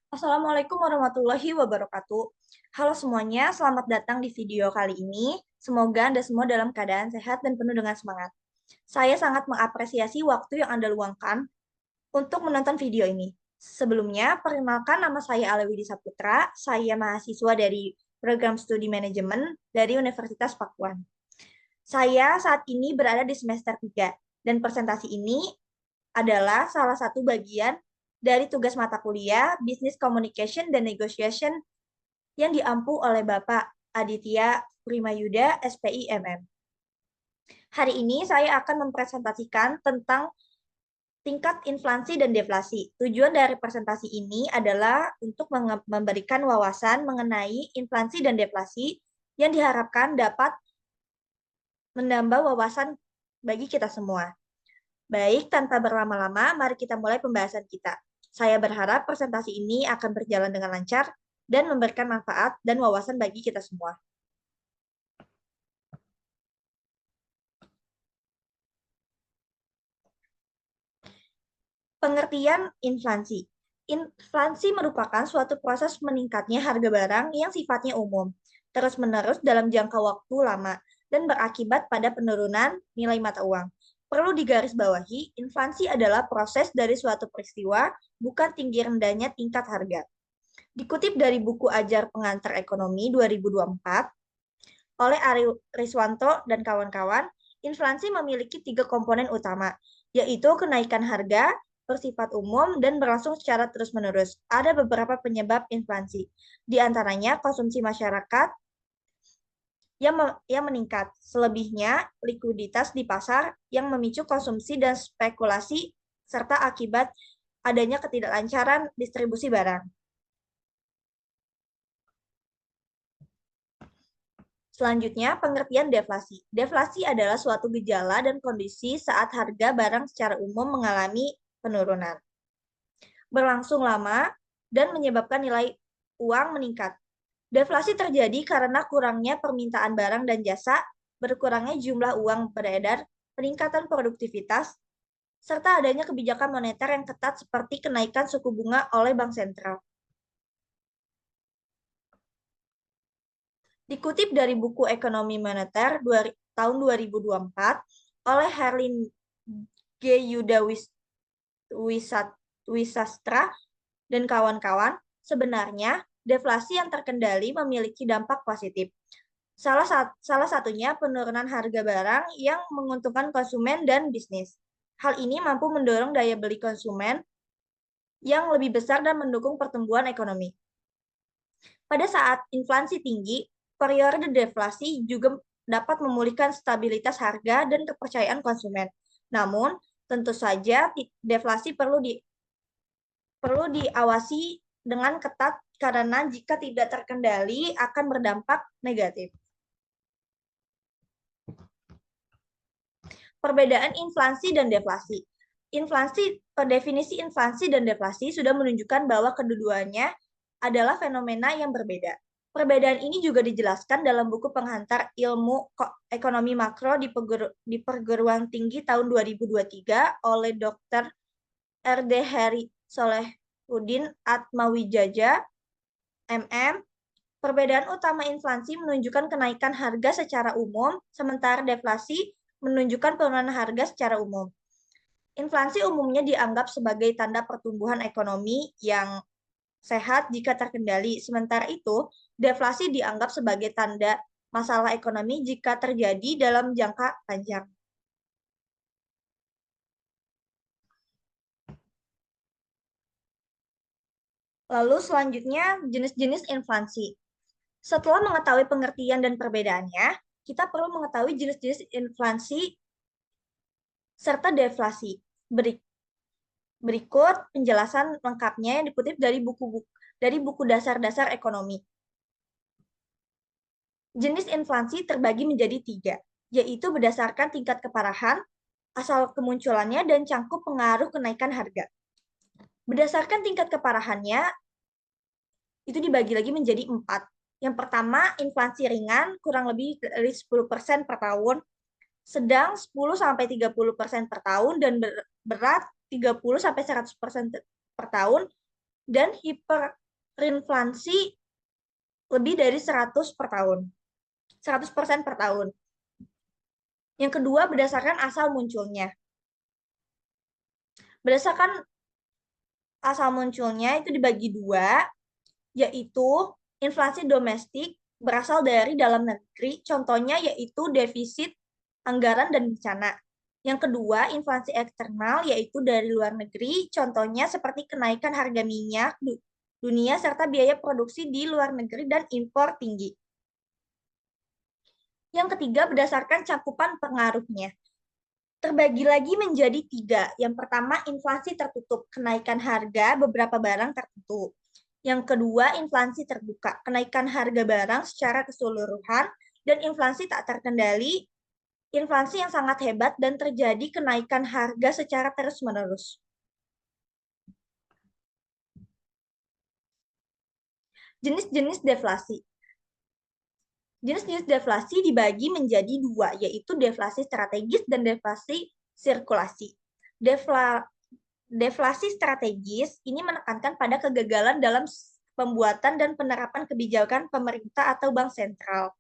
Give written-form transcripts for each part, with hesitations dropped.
Assalamualaikum warahmatullahi wabarakatuh. Halo semuanya, selamat datang di video kali ini. Semoga Anda semua dalam keadaan sehat dan penuh dengan semangat. Saya sangat mengapresiasi waktu yang Anda luangkan untuk menonton video ini. Sebelumnya, perkenalkan nama saya Alewidi Saputra. Saya mahasiswa dari Program Studi Manajemen dari Universitas Pakuan. Saya saat ini berada di semester 3 dan presentasi ini adalah salah satu bagian dari tugas mata kuliah Business Communication dan Negotiation yang diampu oleh Bapak Aditya Primayuda, SPI MM. Hari ini saya akan mempresentasikan tentang tingkat inflasi dan deflasi. Tujuan dari presentasi ini adalah untuk memberikan wawasan mengenai inflasi dan deflasi yang diharapkan dapat menambah wawasan bagi kita semua. Baik, tanpa berlama-lama, mari kita mulai pembahasan kita. Saya berharap presentasi ini akan berjalan dengan lancar dan memberikan manfaat dan wawasan bagi kita semua. Pengertian inflasi. Inflasi merupakan suatu proses meningkatnya harga barang yang sifatnya umum, terus-menerus dalam jangka waktu lama, dan berakibat pada penurunan nilai mata uang. Perlu digarisbawahi, inflasi adalah proses dari suatu peristiwa, bukan tinggi rendahnya tingkat harga. Dikutip dari buku Ajar Pengantar Ekonomi 2024 oleh Ari Riswanto dan kawan-kawan, inflasi memiliki 3 komponen utama, yaitu kenaikan harga, bersifat umum, dan berlangsung secara terus-menerus. Ada beberapa penyebab inflasi, di antaranya konsumsi masyarakat yang meningkat. Selebihnya, likuiditas di pasar yang memicu konsumsi dan spekulasi, serta akibat adanya ketidaklancaran distribusi barang. Selanjutnya, pengertian deflasi. Deflasi adalah suatu gejala dan kondisi saat harga barang secara umum mengalami penurunan, berlangsung lama, dan menyebabkan nilai uang meningkat. Deflasi terjadi karena kurangnya permintaan barang dan jasa, berkurangnya jumlah uang beredar, peningkatan produktivitas, serta adanya kebijakan moneter yang ketat seperti kenaikan suku bunga oleh bank sentral. Dikutip dari buku Ekonomi Moneter tahun 2024 oleh Herlin G. Yuda Wisastra dan kawan-kawan, sebenarnya deflasi yang terkendali memiliki dampak positif. Salah satunya penurunan harga barang yang menguntungkan konsumen dan bisnis. Hal ini mampu mendorong daya beli konsumen yang lebih besar dan mendukung pertumbuhan ekonomi. Pada saat inflasi tinggi, periode deflasi juga dapat memulihkan stabilitas harga dan kepercayaan konsumen. Namun, tentu saja deflasi perlu diawasi dengan ketat karena jika tidak terkendali akan berdampak negatif. Perbedaan inflasi dan deflasi. Definisi inflasi dan deflasi sudah menunjukkan bahwa keduanya adalah fenomena yang berbeda. Perbedaan ini juga dijelaskan dalam buku Penghantar Ilmu Ekonomi Makro di Perguruan Tinggi tahun 2023 oleh Dr. R.D. Heri Solehudin Atmawijaja, MM. Perbedaan utama inflasi menunjukkan kenaikan harga secara umum, sementara deflasi menunjukkan penurunan harga secara umum. Inflasi umumnya dianggap sebagai tanda pertumbuhan ekonomi yang sehat jika terkendali. Sementara itu, deflasi dianggap sebagai tanda masalah ekonomi jika terjadi dalam jangka panjang. Lalu selanjutnya, jenis-jenis inflasi. Setelah mengetahui pengertian dan perbedaannya, kita perlu mengetahui jenis-jenis inflasi serta deflasi. Berikut penjelasan lengkapnya yang dikutip dari buku dasar-dasar ekonomi. Jenis inflasi terbagi menjadi 3, yaitu berdasarkan tingkat keparahan, asal kemunculannya, dan cangkup pengaruh kenaikan harga. Berdasarkan tingkat keparahannya, itu dibagi lagi menjadi 4. Yang pertama, inflasi ringan, kurang lebih dari 10% per tahun, sedang 10-30% per tahun, dan berat 30-100% per tahun, dan hiperinflasi lebih dari 100 per tahun. 100% per tahun. Yang kedua, berdasarkan asal munculnya. Berdasarkan asal munculnya itu dibagi dua, yaitu inflasi domestik berasal dari dalam negeri, contohnya yaitu defisit anggaran dan bencana. Yang kedua, inflasi eksternal yaitu dari luar negeri, contohnya seperti kenaikan harga minyak dunia serta biaya produksi di luar negeri dan impor tinggi. Yang ketiga, berdasarkan cakupan pengaruhnya. Terbagi lagi menjadi tiga. Yang pertama, inflasi tertutup, kenaikan harga beberapa barang tertentu. Yang kedua, inflasi terbuka, kenaikan harga barang secara keseluruhan, dan inflasi tak terkendali, inflasi yang sangat hebat dan terjadi kenaikan harga secara terus-menerus. Jenis-jenis deflasi. Jenis-jenis deflasi dibagi menjadi dua, yaitu deflasi strategis dan deflasi sirkulasi. Deflasi strategis ini menekankan pada kegagalan dalam pembuatan dan penerapan kebijakan pemerintah atau bank sentral.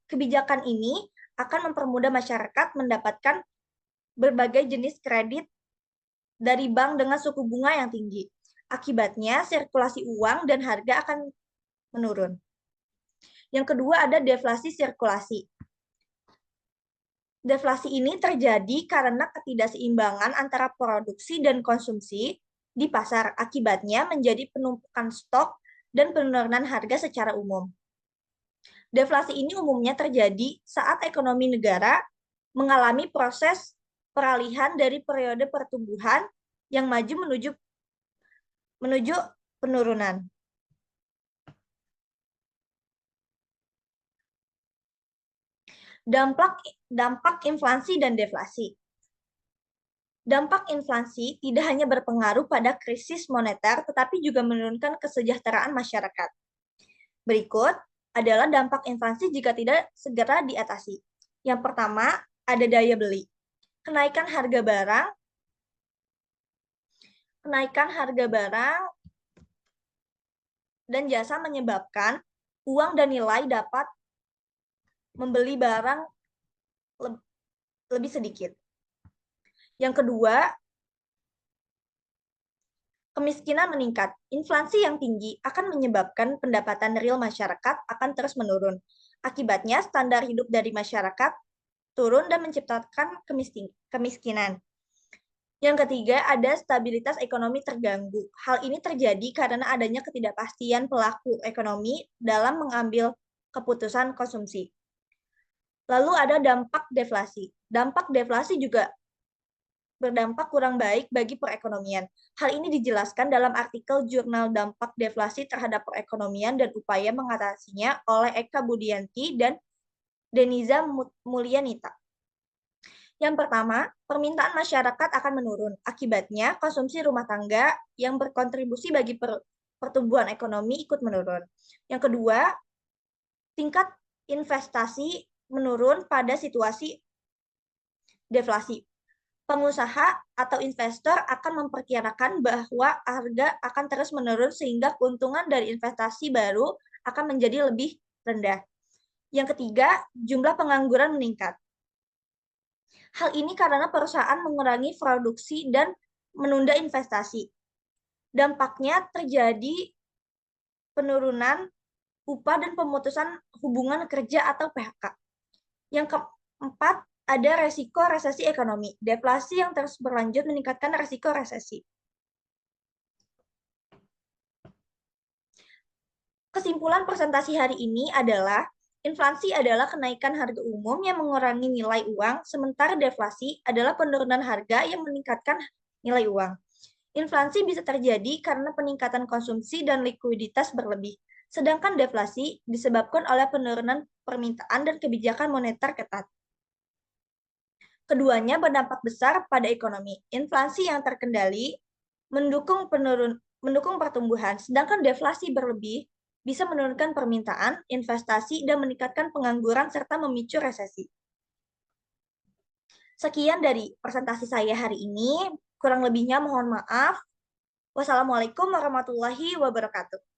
Kebijakan ini akan mempermudah masyarakat mendapatkan berbagai jenis kredit dari bank dengan suku bunga yang tinggi. Akibatnya, sirkulasi uang dan harga akan menurun. Yang kedua ada deflasi sirkulasi. Deflasi ini terjadi karena ketidakseimbangan antara produksi dan konsumsi di pasar. Akibatnya menjadi penumpukan stok dan penurunan harga secara umum. Deflasi ini umumnya terjadi saat ekonomi negara mengalami proses peralihan dari periode pertumbuhan yang maju menuju penurunan. Dampak inflasi dan deflasi. Dampak inflasi tidak hanya berpengaruh pada krisis moneter, tetapi juga menurunkan kesejahteraan masyarakat. Berikut adalah dampak inflasi jika tidak segera diatasi. Yang pertama, ada daya beli. Kenaikan harga barang dan jasa menyebabkan uang dan nilai dapat membeli barang lebih sedikit. Yang kedua, kemiskinan meningkat. Inflasi yang tinggi akan menyebabkan pendapatan real masyarakat akan terus menurun. Akibatnya, standar hidup dari masyarakat turun dan menciptakan kemiskinan. Yang ketiga, ada stabilitas ekonomi terganggu. Hal ini terjadi karena adanya ketidakpastian pelaku ekonomi dalam mengambil keputusan konsumsi. Lalu ada dampak deflasi. Dampak deflasi juga berdampak kurang baik bagi perekonomian. Hal ini dijelaskan dalam artikel jurnal Dampak Deflasi Terhadap Perekonomian dan Upaya Mengatasinya oleh Eka Budianti dan Deniza Mulyanita. Yang pertama, permintaan masyarakat akan menurun. Akibatnya, konsumsi rumah tangga yang berkontribusi bagi pertumbuhan ekonomi ikut menurun. Yang kedua, tingkat investasi menurun pada situasi deflasi. Pengusaha atau investor akan memperkirakan bahwa harga akan terus menurun sehingga keuntungan dari investasi baru akan menjadi lebih rendah. Yang ketiga, jumlah pengangguran meningkat. Hal ini karena perusahaan mengurangi produksi dan menunda investasi. Dampaknya terjadi penurunan upah dan pemutusan hubungan kerja atau PHK. Yang keempat, ada resiko resesi ekonomi. Deflasi yang terus berlanjut meningkatkan resiko resesi. Kesimpulan presentasi hari ini adalah inflasi adalah kenaikan harga umum yang mengurangi nilai uang, sementara deflasi adalah penurunan harga yang meningkatkan nilai uang. Inflasi bisa terjadi karena peningkatan konsumsi dan likuiditas berlebih, sedangkan deflasi disebabkan oleh penurunan permintaan dan kebijakan moneter ketat. Keduanya berdampak besar pada ekonomi. Inflasi yang terkendali mendukung pertumbuhan, sedangkan deflasi berlebih bisa menurunkan permintaan, investasi, dan meningkatkan pengangguran serta memicu resesi. Sekian dari presentasi saya hari ini. Kurang lebihnya mohon maaf. Wassalamualaikum warahmatullahi wabarakatuh.